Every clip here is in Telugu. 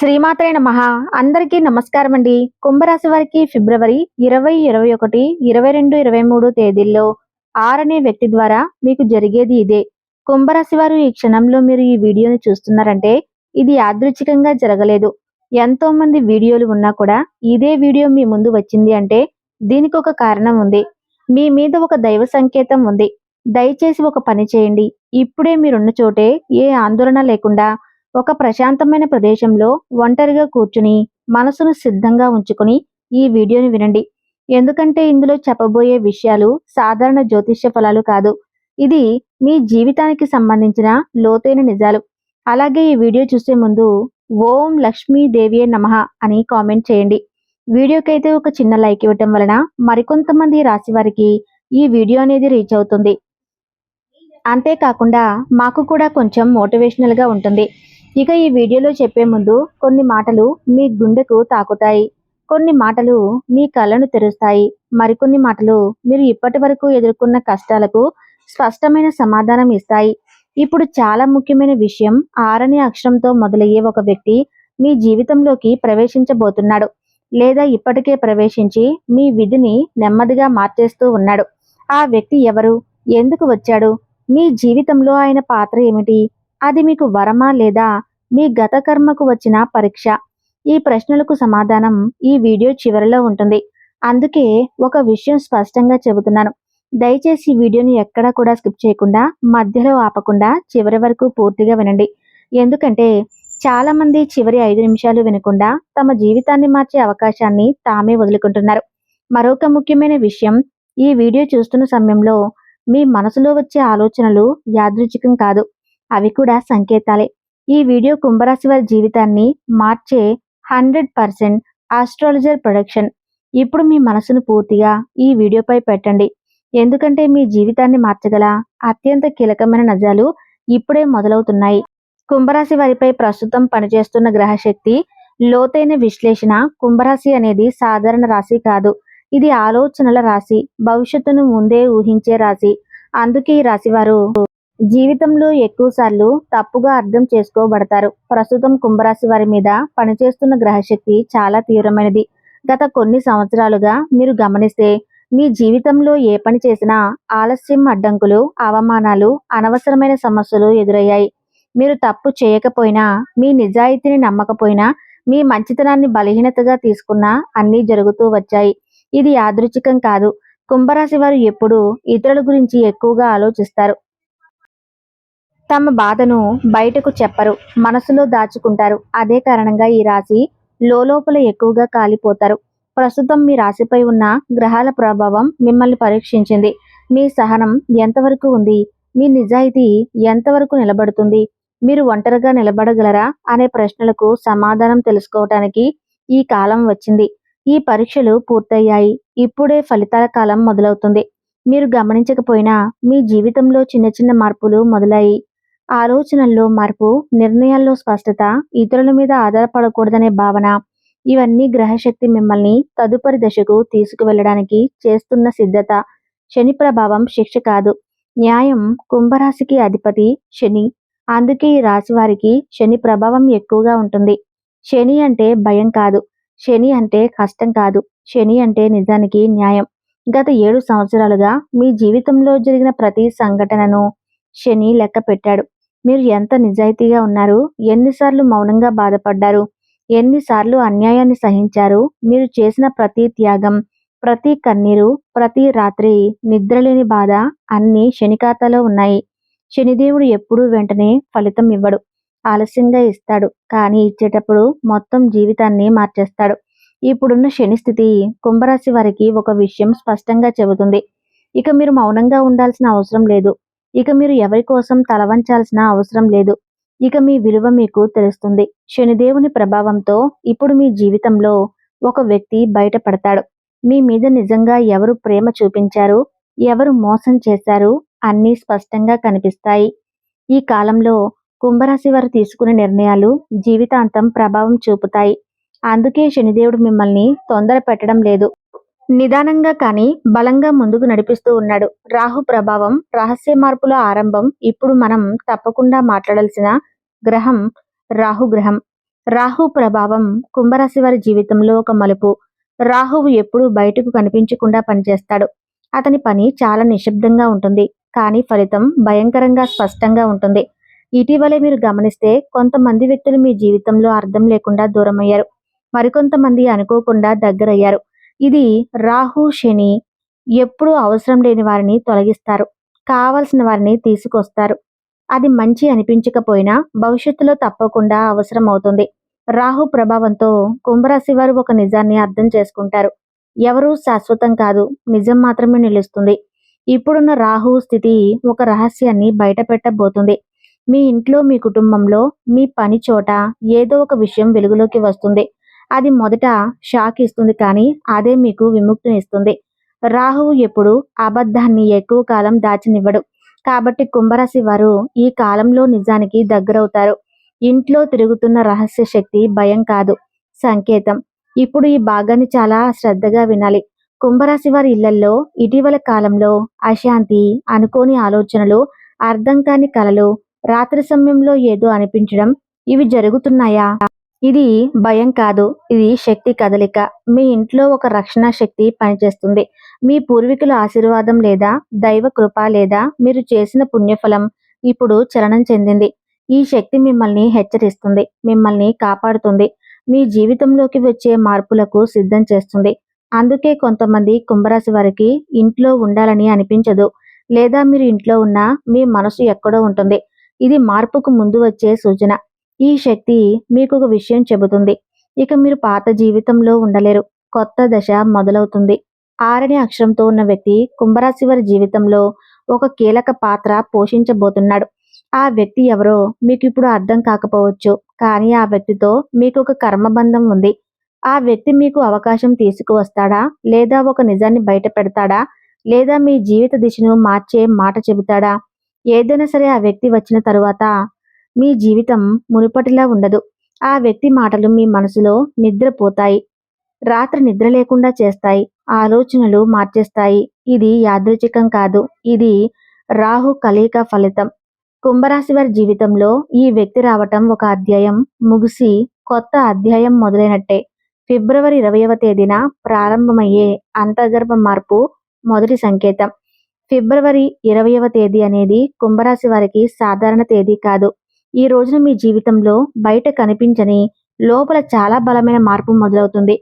శ్రీమాత్రే నమః. అందరికీ నమస్కారం అండి. కుంభరాశి వారికి ఫిబ్రవరి 20, 21, 22, 23 తేదీల్లో 6 అనే వ్యక్తి ద్వారా మీకు జరిగేది ఇదే. కుంభరాశి వారు ఈ క్షణంలో మీరు ఈ వీడియోని చూస్తున్నారంటే ఇది యాదృచ్ఛికంగా జరగలేదు. ఎంతో మంది వీడియోలు ఉన్నా కూడా ఇదే వీడియో మీ ముందు వచ్చింది అంటే దీనికి ఒక కారణం ఉంది. మీ మీద ఒక దైవ సంకేతం ఉంది. దయచేసి ఒక పని చేయండి. ఇప్పుడే మీరున్న చోటే ఏ ఆందోళన లేకుండా ఒక ప్రశాంతమైన ప్రదేశంలో ఒంటరిగా కూర్చుని మనసును సిద్ధంగా ఉంచుకుని ఈ వీడియోని వినండి. ఎందుకంటే ఇందులో చెప్పబోయే విషయాలు సాధారణ జ్యోతిష్య ఫలాలు కాదు. ఇది మీ జీవితానికి సంబంధించిన లోతైన నిజాలు. అలాగే ఈ వీడియో చూసే ముందు ఓం లక్ష్మీదేవియే నమః అని కామెంట్ చేయండి. వీడియోకైతే ఒక చిన్న లైక్ ఇవ్వటం వలన మరికొంతమంది రాశి వారికి ఈ వీడియో అనేది రీచ్ అవుతుంది. అంతేకాకుండా మాకు కూడా కొంచెం మోటివేషనల్ గా ఉంటుంది. ఇక ఈ వీడియోలో చెప్పే ముందు కొన్ని మాటలు మీ గుండెకు తాకుతాయి, కొన్ని మాటలు మీ కళ్ళను తెరుస్తాయి, మరికొన్ని మాటలు మీరు ఇప్పటి వరకు ఎదుర్కొన్న కష్టాలకు స్పష్టమైన సమాధానం ఇస్తాయి. ఇప్పుడు చాలా ముఖ్యమైన విషయం, 6 అనే అక్షరంతో మొదలయ్యే ఒక వ్యక్తి మీ జీవితంలోకి ప్రవేశించబోతున్నాడు, లేదా ఇప్పటికే ప్రవేశించి మీ విధిని నెమ్మదిగా మార్చేస్తూ ఉన్నాడు. ఆ వ్యక్తి ఎవరు, ఎందుకు వచ్చాడు, మీ జీవితంలో ఆయన పాత్ర ఏమిటి, అది మీకు వరమా లేదా మీ గత కర్మకు వచ్చిన పరీక్ష? ఈ ప్రశ్నలకు సమాధానం ఈ వీడియో చివరిలో ఉంటుంది. అందుకే ఒక విషయం స్పష్టంగా చెబుతున్నాను. దయచేసి ఈ వీడియోని ఎక్కడా కూడా స్కిప్ చేయకుండా, మధ్యలో ఆపకుండా చివరి వరకు పూర్తిగా వినండి. ఎందుకంటే చాలా మంది చివరి 5 నిమిషాలు వినకుండా తమ జీవితాన్ని మార్చే అవకాశాన్ని తామే వదులుకుంటున్నారు. మరొక ముఖ్యమైన విషయం, ఈ వీడియో చూస్తున్న సమయంలో మీ మనసులో వచ్చే ఆలోచనలు యాదృచ్ఛికం కాదు, అవి కూడా సంకేతాలే. ఈ వీడియో కుంభరాశి వారి జీవితాన్ని మార్చే 100% ఆస్ట్రాలజర్ ప్రొడక్షన్. ఇప్పుడు మీ మనసును పూర్తిగా ఈ వీడియోపై పెట్టండి. ఎందుకంటే మీ జీవితాన్ని మార్చగల అత్యంత కీలకమైన నిజాలు ఇప్పుడే మొదలవుతున్నాయి. కుంభరాశి వారిపై ప్రస్తుతం పనిచేస్తున్న గ్రహశక్తి లోతైన విశ్లేషణ. కుంభరాశి అనేది సాధారణ రాశి కాదు, ఇది ఆలోచనల రాశి, భవిష్యత్తును ముందే ఊహించే రాశి. అందుకే ఈ రాశి వారు జీవితంలో ఎక్కువ సార్లు తప్పుగా అర్థం చేసుకోబడతారు. ప్రస్తుతం కుంభరాశి వారి మీద పనిచేస్తున్న గ్రహశక్తి చాలా తీవ్రమైనది. గత కొన్ని సంవత్సరాలుగా మీరు గమనిస్తే మీ జీవితంలో ఏ పని చేసినా ఆలస్యం, అడ్డంకులు, అవమానాలు, అనవసరమైన సమస్యలు ఎదురయ్యాయి. మీరు తప్పు చేయకపోయినా, మీ నిజాయితీని నమ్మకపోయినా, మీ మంచితనాన్ని బలహీనతగా తీసుకున్నా అన్నీ జరుగుతూ వచ్చాయి. ఇది యాదృచ్ఛికం కాదు. కుంభరాశి వారు ఎప్పుడూ ఇతరుల గురించి ఎక్కువగా ఆలోచిస్తారు. తమ బాధను బయటకు చెప్పరు, మనసులో దాచుకుంటారు. అదే కారణంగా ఈ రాశి లోపల ఎక్కువగా కాలిపోతారు. ప్రస్తుతం మీ రాశిపై ఉన్న గ్రహాల ప్రభావం మిమ్మల్ని పరీక్షించింది. మీ సహనం ఎంతవరకు ఉంది, మీ నిజాయితీ ఎంతవరకు నిలబడుతుంది, మీరు ఒంటరిగా నిలబడగలరా అనే ప్రశ్నలకు సమాధానం తెలుసుకోవటానికి ఈ కాలం వచ్చింది. ఈ పరీక్షలు పూర్తయ్యాయి, ఇప్పుడే ఫలితాల కాలం మొదలవుతుంది. మీరు గమనించకపోయినా మీ జీవితంలో చిన్న చిన్న మార్పులు మొదలయ్యాయి. ఆలోచనల్లో మార్పు, నిర్ణయాల్లో స్పష్టత, ఇతరుల మీద ఆధారపడకూడదనే భావన, ఇవన్నీ గ్రహశక్తి మిమ్మల్ని తదుపరి దశకు తీసుకువెళ్ళడానికి చేస్తున్న సిద్ధత. శని ప్రభావం శిక్ష కాదు, న్యాయం. కుంభరాశికి అధిపతి శని. అందుకే ఈ రాశి వారికి శని ప్రభావం ఎక్కువగా ఉంటుంది. శని అంటే భయం కాదు, శని అంటే కష్టం కాదు, శని అంటే నిజానికి న్యాయం. గత 7 సంవత్సరాలుగా మీ జీవితంలో జరిగిన ప్రతి సంఘటనను శని లెక్క పెట్టాడు. మీరు ఎంత నిజాయితీగా ఉన్నారు, ఎన్నిసార్లు మౌనంగా బాధపడ్డారు, ఎన్నిసార్లు అన్యాయాన్ని సహించారు. మీరు చేసిన ప్రతి త్యాగం, ప్రతి కన్నీరు, ప్రతి రాత్రి నిద్రలేని బాధ అన్నీ శని ఖాతాలో ఉన్నాయి. శనిదేవుడు ఎప్పుడూ వెంటనే ఫలితం ఇవ్వడు, ఆలస్యంగా ఇస్తాడు. కానీ ఇచ్చేటప్పుడు మొత్తం జీవితాన్ని మార్చేస్తాడు. ఇప్పుడున్న శని స్థితి కుంభరాశి వారికి ఒక విషయం స్పష్టంగా చెబుతుంది. ఇక మీరు మౌనంగా ఉండాల్సిన అవసరం లేదు. ఇక మీరు ఎవరి కోసం తలవంచాల్సిన అవసరం లేదు. ఇక మీ విలువ మీకు తెలుస్తుంది. శనిదేవుని ప్రభావంతో ఇప్పుడు మీ జీవితంలో ఒక వ్యక్తి బయటపడతాడు. మీ మీద నిజంగా ఎవరు ప్రేమ చూపించారు, ఎవరు మోసం చేశారు అన్నీ స్పష్టంగా కనిపిస్తాయి. ఈ కాలంలో కుంభరాశి వారు తీసుకునే నిర్ణయాలు జీవితాంతం ప్రభావం చూపుతాయి. అందుకే శనిదేవుడు మిమ్మల్ని తొందర పెట్టడం లేదు, నిదానంగా కానీ బలంగా ముందుకు నడిపిస్తూ ఉన్నాడు. రాహు ప్రభావం, రహస్య మార్పుల ఆరంభం. ఇప్పుడు మనం తప్పకుండా మాట్లాడాల్సిన గ్రహం రాహు గ్రహం. రాహు ప్రభావం కుంభరాశి వారి జీవితంలో ఒక మలుపు. రాహువు ఎప్పుడూ బయటకు కనిపించకుండా పనిచేస్తాడు. అతని పని చాలా నిశ్శబ్దంగా ఉంటుంది, కానీ ఫలితం భయంకరంగా స్పష్టంగా ఉంటుంది. ఇటీవలే మీరు గమనిస్తే కొంతమంది వ్యక్తులు మీ జీవితంలో అర్థం లేకుండా దూరమయ్యారు. మరికొంతమంది అనుకోకుండా దగ్గరయ్యారు. ఇది రాహు శని ఎప్పుడూ అవసరం లేని వారిని తొలగిస్తారు, కావలసిన వారిని తీసుకొస్తారు. అది మంచి అనిపించకపోయినా భవిష్యత్తులో తప్పకుండా అవసరం అవుతుంది. రాహు ప్రభావంతో కుంభరాశి వారు ఒక నిజాన్ని అర్థం చేసుకుంటారు. ఎవరూ శాశ్వతం కాదు, నిజం మాత్రమే నిలుస్తుంది. ఇప్పుడున్న రాహు స్థితి ఒక రహస్యాన్ని బయట పెట్టబోతుంది. మీ ఇంట్లో, మీ కుటుంబంలో, మీ పని చోట ఏదో ఒక విషయం వెలుగులోకి వస్తుంది. అది మొదట షాక్ ఇస్తుంది, కానీ అదే మీకు విముక్తినిస్తుంది. రాహువు ఎప్పుడు అబద్ధాన్ని ఎక్కువ కాలం దాచనివ్వడు. కాబట్టి కుంభరాశి వారు ఈ కాలంలో నిజానికి దగ్గరవుతారు. ఇంట్లో తిరుగుతున్న రహస్య శక్తి భయం కాదు, సంకేతం. ఇప్పుడు ఈ భాగాన్ని చాలా శ్రద్ధగా వినాలి. కుంభరాశి వారి ఇళ్లల్లో ఇటీవల కాలంలో అశాంతి, అనుకోని ఆలోచనలు, అర్థం కాని కలలు, రాత్రి సమయంలో ఏదో అనిపించడం, ఇవి జరుగుతున్నాయా? ఇది భయం కాదు, ఇది శక్తి కదలిక. మీ ఇంట్లో ఒక రక్షణ శక్తి పనిచేస్తుంది. మీ పూర్వీకుల ఆశీర్వాదం లేదా దైవ కృప లేదా మీరు చేసిన పుణ్యఫలం ఇప్పుడు చలనం చెందింది. ఈ శక్తి మిమ్మల్ని హెచ్చరిస్తుంది, మిమ్మల్ని కాపాడుతుంది, మీ జీవితంలోకి వచ్చే మార్పులకు సిద్ధం చేస్తుంది. అందుకే కొంతమంది కుంభరాశి వారికి ఇంట్లో ఉండాలని అనిపించదు, లేదా మీరు ఇంట్లో ఉన్నా మీ మనసు ఎక్కడో ఉంటుంది. ఇది మార్పుకు ముందు వచ్చే సూచన. ఈ శక్తి మీకు ఒక విషయం చెబుతుంది. ఇక మీరు పాత జీవితంలో ఉండలేరు, కొత్త దశ మొదలవుతుంది. 6 అక్షరంతో ఉన్న వ్యక్తి కుంభరాశి వారి జీవితంలో ఒక కీలక పాత్ర పోషించబోతున్నాడు. ఆ వ్యక్తి ఎవరో మీకు ఇప్పుడు అర్థం కాకపోవచ్చు, కానీ ఆ వ్యక్తితో మీకు ఒక కర్మబంధం ఉంది. ఆ వ్యక్తి మీకు అవకాశం తీసుకువస్తాడా, లేదా ఒక నిజాన్ని బయట పెడతాడా, లేదా మీ జీవిత దిశను మార్చే మాట చెబుతాడా? ఏదైనా సరే, ఆ వ్యక్తి వచ్చిన తరువాత మీ జీవితం మునుపటిలా ఉండదు. ఆ వ్యక్తి మాటలు మీ మనసులో నిద్రపోతాయి, రాత్రి నిద్ర లేకుండా చేస్తాయి, ఆలోచనలు మార్చేస్తాయి. ఇది యాదృచ్ఛికం కాదు, ఇది రాహు కలయిక ఫలితం. కుంభరాశి వారి జీవితంలో ఈ వ్యక్తి రావటం ఒక అధ్యాయం ముగిసి కొత్త అధ్యాయం మొదలైనట్టే. ఫిబ్రవరి 20వ తేదీన ప్రారంభమయ్యే అంతర్గర్భ మార్పు మొదటి సంకేతం. ఫిబ్రవరి 20వ తేదీ అనేది కుంభరాశి వారికి సాధారణ తేదీ కాదు. ఈ రోజున మీ జీవితంలో బయట కనిపించని లోపల చాలా బలమైన మార్పు మొదలవుతుంది.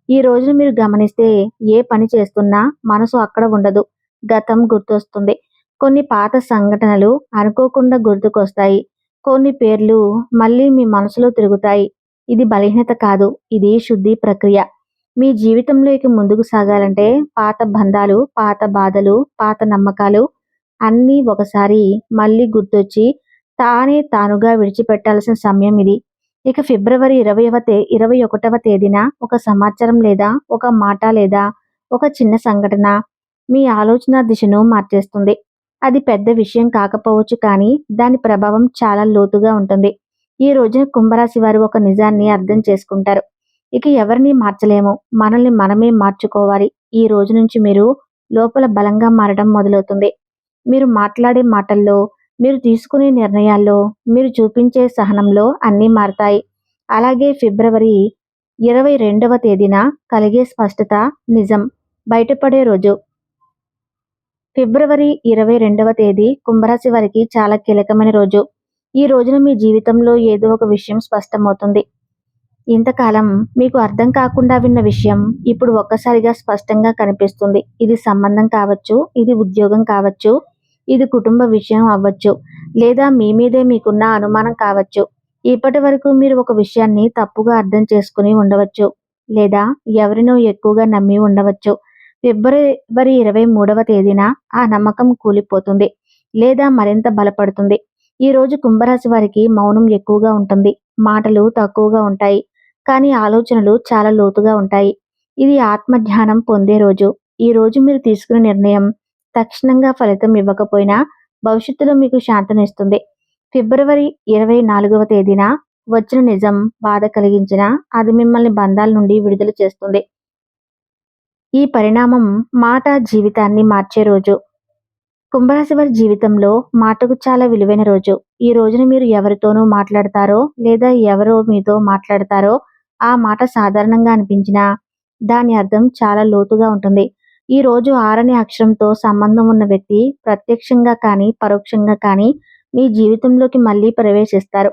ఈ రోజున మీరు గమనిస్తే ఏ పని చేస్తున్నా మనసు అక్కడ ఉండదు, గతం గుర్తొస్తుంది. కొన్ని పాత సంఘటనలు అనుకోకుండా గుర్తుకొస్తాయి. కొన్ని పేర్లు మళ్ళీ మీ మనసులో తిరుగుతాయి. ఇది బలహీనత కాదు, ఇది శుద్ధి ప్రక్రియ. మీ జీవితంలో ఇక ముందుకు సాగాలంటే పాత బంధాలు, పాత బాధలు, పాత నమ్మకాలు అన్నీ ఒకసారి మళ్ళీ గుర్తొచ్చి తానుగా విడిచిపెట్టాల్సిన సమయం ఇది. ఇక ఫిబ్రవరి 21వ తేదీన ఒక సమాచారం లేదా ఒక మాట లేదా ఒక చిన్న సంఘటన మీ ఆలోచన దిశను మార్చేస్తుంది. అది పెద్ద విషయం కాకపోవచ్చు, కానీ దాని ప్రభావం చాలా లోతుగా ఉంటుంది. ఈ రోజున కుంభరాశి వారు ఒక నిజాన్ని అర్థం చేసుకుంటారు. ఇక ఎవరిని మార్చలేము, మనల్ని మనమే మార్చుకోవాలి. ఈ రోజు నుంచి మీరు లోపల బలంగా మారడం మొదలవుతుంది. మీరు మాట్లాడే మాటల్లో, మీరు తీసుకునే నిర్ణయాల్లో, మీరు చూపించే సహనంలో అన్నీ మారతాయి. అలాగే ఫిబ్రవరి 22వ తేదీన కలిగే స్పష్టత నిజం బయటపడే రోజు. ఫిబ్రవరి 22వ తేదీ కుంభరాశి వారికి చాలా కీలకమైన రోజు. ఈ రోజున మీ జీవితంలో ఏదో ఒక విషయం స్పష్టమవుతుంది. ఇంతకాలం మీకు అర్థం కాకుండా విన్న విషయం ఇప్పుడు ఒక్కసారిగా స్పష్టంగా కనిపిస్తుంది. ఇది సంబంధం కావచ్చు, ఇది ఉద్యోగం కావచ్చు, ఇది కుటుంబ విషయం అవ్వచ్చు, లేదా మీ మీదే మీకున్న అనుమానం కావచ్చు. ఇప్పటి వరకు మీరు ఒక విషయాన్ని తప్పుగా అర్థం చేసుకుని ఉండవచ్చు, లేదా ఎవరినో ఎక్కువగా నమ్మి ఉండవచ్చు. ఫిబ్రవరి 23వ తేదీన ఆ నమ్మకం కూలిపోతుంది, లేదా మరింత బలపడుతుంది. ఈ రోజు కుంభరాశి వారికి మౌనం ఎక్కువగా ఉంటుంది, మాటలు తక్కువగా ఉంటాయి, కానీ ఆలోచనలు చాలా లోతుగా ఉంటాయి. ఇది ఆత్మజ్ఞానం పొందే రోజు. ఈ రోజు మీరు తీసుకునే నిర్ణయం తక్షణంగా ఫలితం ఇవ్వకపోయినా భవిష్యత్తులో మీకు శాంతనిస్తుంది. ఫిబ్రవరి 24వ తేదీన వచ్చిన నిజం బాధ కలిగించినా అది మిమ్మల్ని బంధాల నుండి విడుదల చేస్తుంది. ఈ పరిణామం మాట జీవితాన్ని మార్చే రోజు. కుంభరాశి వారి జీవితంలో మాటకు చాలా విలువైన రోజు. ఈ రోజున మీరు ఎవరితోనూ మాట్లాడతారో లేదా ఎవరో మీతో మాట్లాడతారో ఆ మాట సాధారణంగా అనిపించినా దాని అర్థం చాలా లోతుగా ఉంటుంది. ఈ రోజు 6 అక్షరంతో సంబంధం ఉన్న వ్యక్తి ప్రత్యక్షంగా కానీ పరోక్షంగా కానీ మీ జీవితంలోకి మళ్ళీ ప్రవేశిస్తారు.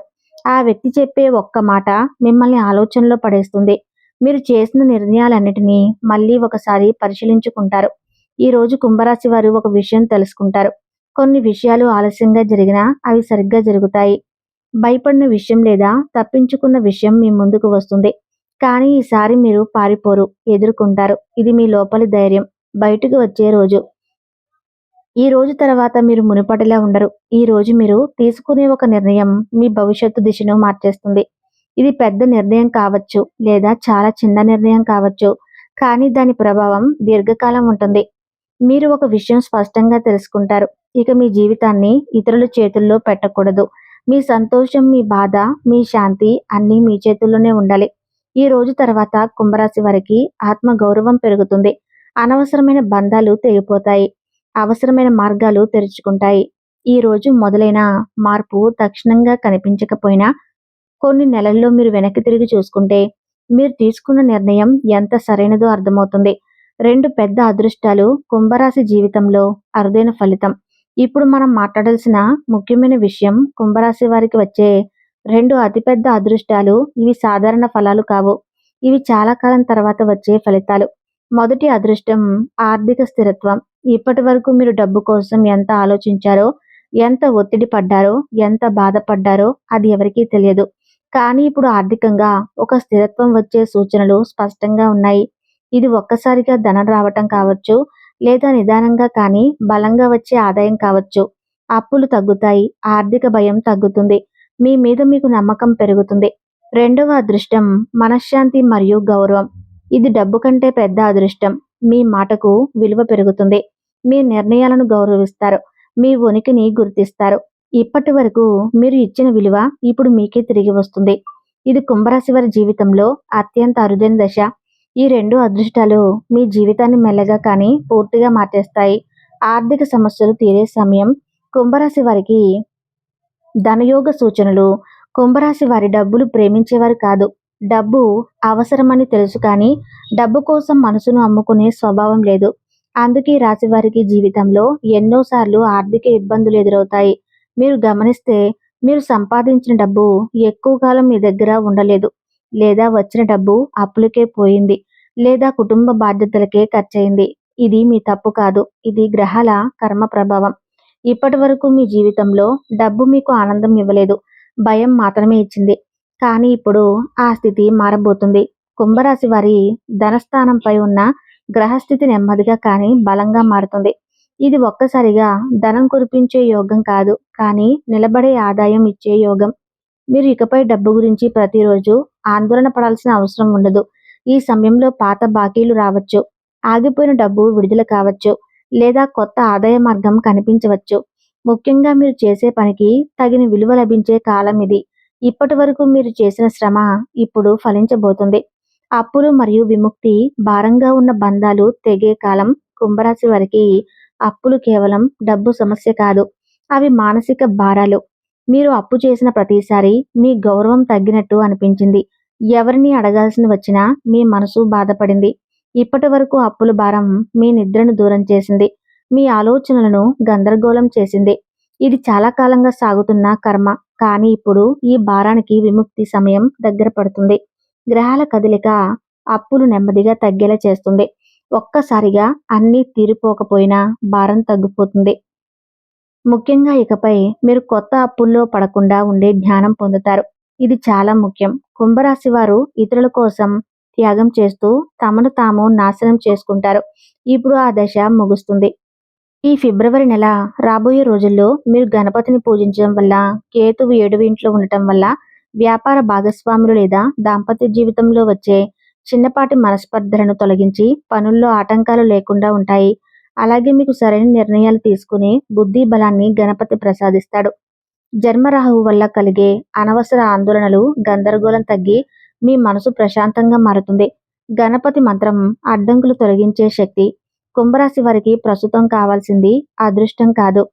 ఆ వ్యక్తి చెప్పే ఒక్క మాట మిమ్మల్ని ఆలోచనలో పడేస్తుంది. మీరు చేసిన నిర్ణయాలన్నిటినీ మళ్ళీ ఒకసారి పరిశీలించుకుంటారు. ఈ రోజు కుంభరాశి వారు ఒక విషయం తెలుసుకుంటారు. కొన్ని విషయాలు ఆలస్యంగా జరిగినా అవి సరిగ్గా జరుగుతాయి. భయపడిన విషయం లేదా తప్పించుకున్న విషయం మీ ముందుకు వస్తుంది. కానీ ఈసారి మీరు పారిపోరు, ఎదుర్కొంటారు. ఇది మీ లోపలి ధైర్యం బయటకు వచ్చే రోజు. ఈ రోజు తర్వాత మీరు మునుపటిలా ఉండరు. ఈ రోజు మీరు తీసుకునే ఒక నిర్ణయం మీ భవిష్యత్తు దిశను మార్చేస్తుంది. ఇది పెద్ద నిర్ణయం కావచ్చు లేదా చాలా చిన్న నిర్ణయం కావచ్చు. కానీ దాని ప్రభావం దీర్ఘకాలం ఉంటుంది. మీరు ఒక విషయం స్పష్టంగా తెలుసుకుంటారు. ఇక మీ జీవితాన్ని ఇతరుల చేతుల్లో పెట్టకూడదు. మీ సంతోషం, మీ బాధ, మీ శాంతి అన్నీ మీ చేతుల్లోనే ఉండాలి. ఈ రోజు తర్వాత కుంభరాశి వారికి ఆత్మ గౌరవం పెరుగుతుంది. అనవసరమైన బంధాలు తెగిపోతాయి. అవసరమైన మార్గాలు తెరుచుకుంటాయి. ఈ రోజు మొదలైన మార్పు తక్షణంగా కనిపించకపోయినా కొన్ని నెలల్లో మీరు వెనక్కి తిరిగి చూసుకుంటే మీరు తీసుకున్న నిర్ణయం ఎంత సరైనదో అర్థమవుతుంది. 2 పెద్ద అదృష్టాలు కుంభరాశి జీవితంలో అరుదైన ఫలితం. ఇప్పుడు మనం మాట్లాడాల్సిన ముఖ్యమైన విషయం కుంభరాశి వారికి వచ్చే 2 అతిపెద్ద అదృష్టాలు. ఇవి సాధారణ ఫలాలు కావు. ఇవి చాలా కాలం తర్వాత వచ్చే ఫలితాలు. మొదటి అదృష్టం ఆర్థిక స్థిరత్వం. ఇప్పటి వరకు మీరు డబ్బు కోసం ఎంత ఆలోచించారో, ఎంత ఒత్తిడి పడ్డారో, ఎంత బాధపడ్డారో అది ఎవరికీ తెలియదు. కానీ ఇప్పుడు ఆర్థికంగా ఒక స్థిరత్వం వచ్చే సూచనలు స్పష్టంగా ఉన్నాయి. ఇది ఒక్కసారిగా ధనం రావటం కావచ్చు, లేదా నిదానంగా కానీ బలంగా వచ్చే ఆదాయం కావచ్చు. అప్పులు తగ్గుతాయి, ఆర్థిక భయం తగ్గుతుంది, మీ మీద మీకు నమ్మకం పెరుగుతుంది. రెండవ అదృష్టం మనశ్శాంతి మరియు గౌరవం. ఇది డబ్బు కంటే పెద్ద అదృష్టం. మీ మాటకు విలువ పెరుగుతుంది. మీ నిర్ణయాలను గౌరవిస్తారు. మీ ఉనికిని గుర్తిస్తారు. ఇప్పటి వరకు మీరు ఇచ్చిన విలువ ఇప్పుడు మీకే తిరిగి వస్తుంది. ఇది కుంభరాశి వారి జీవితంలో అత్యంత అరుదైన దశ. ఈ 2 అదృష్టాలు మీ జీవితాన్ని మెల్లగా కానీ పూర్తిగా మార్చేస్తాయి. ఆర్థిక సమస్యలు తీరే సమయం. కుంభరాశి వారికి ధనయోగ సూచనలు. కుంభరాశి వారి డబ్బులు ప్రేమించేవారు కాదు. డబ్బు అవసరమని తెలుసు కానీ డబ్బు కోసం మనసును అమ్ముకునే స్వభావం లేదు. అందుకే ఈ రాశి వారికి జీవితంలో ఎన్నోసార్లు ఆర్థిక ఇబ్బందులు ఎదురవుతాయి. మీరు గమనిస్తే మీరు సంపాదించిన డబ్బు ఎక్కువ కాలం మీ దగ్గర ఉండలేదు. లేదా వచ్చిన డబ్బు అప్పులకే పోయింది. లేదా కుటుంబ బాధ్యతలకే ఖర్చయింది. ఇది మీ తప్పు కాదు. ఇది గ్రహాల కర్మ ప్రభావం. ఇప్పటి వరకు మీ జీవితంలో డబ్బు మీకు ఆనందం ఇవ్వలేదు. భయం మాత్రమే ఇచ్చింది. కానీ ఇప్పుడు ఆ స్థితి మారబోతుంది. కుంభరాశి వారి ధనస్థానంపై ఉన్న గ్రహస్థితి నెమ్మదిగా కానీ బలంగా మారుతుంది. ఇది ఒక్కసారిగా ధనం కురిపించే యోగం కాదు, కానీ నిలబడే ఆదాయం ఇచ్చే యోగం. మీరు ఇకపై డబ్బు గురించి ప్రతిరోజు ఆందోళన పడాల్సిన అవసరం ఉండదు. ఈ సమయంలో పాత బాకీలు రావచ్చు, ఆగిపోయిన డబ్బు విడుదల కావచ్చు, లేదా కొత్త ఆదాయ మార్గం కనిపించవచ్చు. ముఖ్యంగా మీరు చేసే పనికి తగిన విలువ లభించే కాలం ఇది. ఇప్పటి వరకు మీరు చేసిన శ్రమ ఇప్పుడు ఫలించబోతుంది. అప్పులు మరియు విముక్తి. భారంగా ఉన్న బంధాలు తెగే కాలం. కుంభరాశి వారికి అప్పులు కేవలం డబ్బు సమస్య కాదు, అవి మానసిక భారాలు. మీరు అప్పు చేసిన ప్రతిసారి మీ గౌరవం తగ్గినట్టు అనిపించింది. ఎవరిని అడగాల్సి వచ్చినా మీ మనసు బాధపడింది. ఇప్పటి వరకు అప్పుల భారం మీ నిద్రను దూరం చేసింది, మీ ఆలోచనలను గందరగోళం చేసింది. ఇది చాలా కాలంగా సాగుతున్న కర్మ. కానీ ఇప్పుడు ఈ భారానికి విముక్తి సమయం దగ్గర పడుతుంది. గ్రహాల కదలిక అప్పులు నెమ్మదిగా తగ్గేలా చేస్తుంది. ఒక్కసారిగా అన్నీ తీరిపోకపోయినా భారం తగ్గిపోతుంది. ముఖ్యంగా ఇకపై మీరు కొత్త అప్పుల్లో పడకుండా ఉండే జ్ఞానం పొందుతారు. ఇది చాలా ముఖ్యం. కుంభరాశి వారు ఇతరుల కోసం త్యాగం చేస్తూ తమను తాము నాశనం చేసుకుంటారు. ఇప్పుడు ఆ దశ ముగుస్తుంది. ఈ ఫిబ్రవరి నెల రాబోయే రోజుల్లో మీరు గణపతిని పూజించడం వల్ల, కేతువు 7వ ఇంట్లో ఉండటం వల్ల వ్యాపార భాగస్వాములు లేదా దాంపత్య జీవితంలో వచ్చే చిన్నపాటి మనస్పర్ధలను తొలగించి పనుల్లో ఆటంకాలు లేకుండా ఉంటాయి. అలాగే మీకు సరైన నిర్ణయాలు తీసుకునే బుద్ధి బలాన్ని గణపతి ప్రసాదిస్తాడు. జన్మరాహువు వల్ల కలిగే అనవసర ఆందోళనలు, గందరగోళం తగ్గి మీ మనసు ప్రశాంతంగా మారుతుంది. గణపతి మంత్రం అడ్డంకులు తొలగించే శక్తి. కుంభరాశి వారికి ప్రస్తుతం కావాల్సింది అదృష్టం కాదు,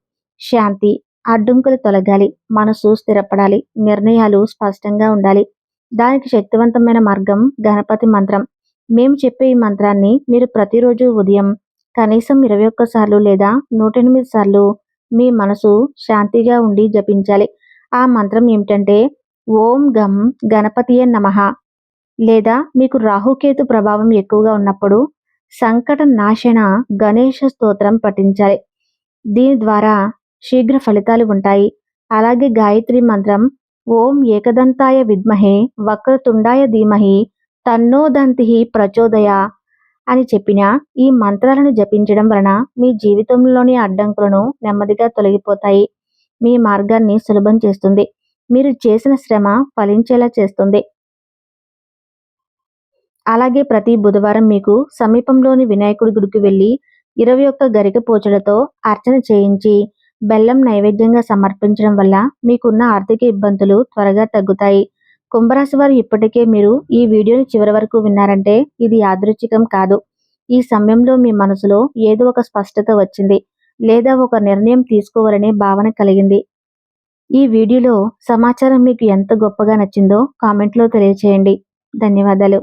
శాంతి. అడ్డంకులు తొలగాలి, మనసు స్థిరపడాలి, నిర్ణయాలు స్పష్టంగా ఉండాలి. దానికి శక్తివంతమైన మార్గం గణపతి మంత్రం. మేము చెప్పే ఈ మంత్రాన్ని మీరు ప్రతిరోజు ఉదయం కనీసం 21 సార్లు లేదా 108 సార్లు మీ మనసు శాంతిగా ఉండి జపించాలి. ఆ మంత్రం ఏమిటంటే ఓం గం గణపతియే నమః. లేదా మీకు రాహుకేతు ప్రభావం ఎక్కువగా ఉన్నప్పుడు సంకట నాశన గణేష స్తోత్రం పఠించాలి. దీని ద్వారా శీఘ్ర ఫలితాలు ఉంటాయి. అలాగే గాయత్రి మంత్రం ఓం ఏకదంతాయ విద్మహే వక్రతుండాయ ధీమహి తన్నో దంతిః ప్రచోదయ అని చెప్పిన ఈ మంత్రాలను జపించడం వలన మీ జీవితంలోని అడ్డంకులను నెమ్మదిగా తొలగిపోతాయి. మీ మార్గాన్ని సులభం చేస్తుంది. మీరు చేసిన శ్రమ ఫలించేలా చేస్తుంది. అలాగే ప్రతి బుధవారం మీకు సమీపంలోని వినాయకుడి గుడికి వెళ్ళి 21 గరిక పూచలతో అర్చన చేయించి బెల్లం నైవేద్యంగా సమర్పించడం వల్ల మీకున్న ఆర్థిక ఇబ్బందులు త్వరగా తగ్గుతాయి. కుంభరాశి వారు ఇప్పటికే మీరు ఈ వీడియోని చివరి వరకు విన్నారంటే ఇది యాదృచ్ఛికం కాదు. ఈ సమయంలో మీ మనసులో ఏదో ఒక స్పష్టత వచ్చింది, లేదా ఒక నిర్ణయం తీసుకోవాలనే భావన కలిగింది. ఈ వీడియోలో సమాచారం మీకు ఎంత గొప్పగా నచ్చిందో కామెంట్లో తెలియచేయండి. ధన్యవాదాలు.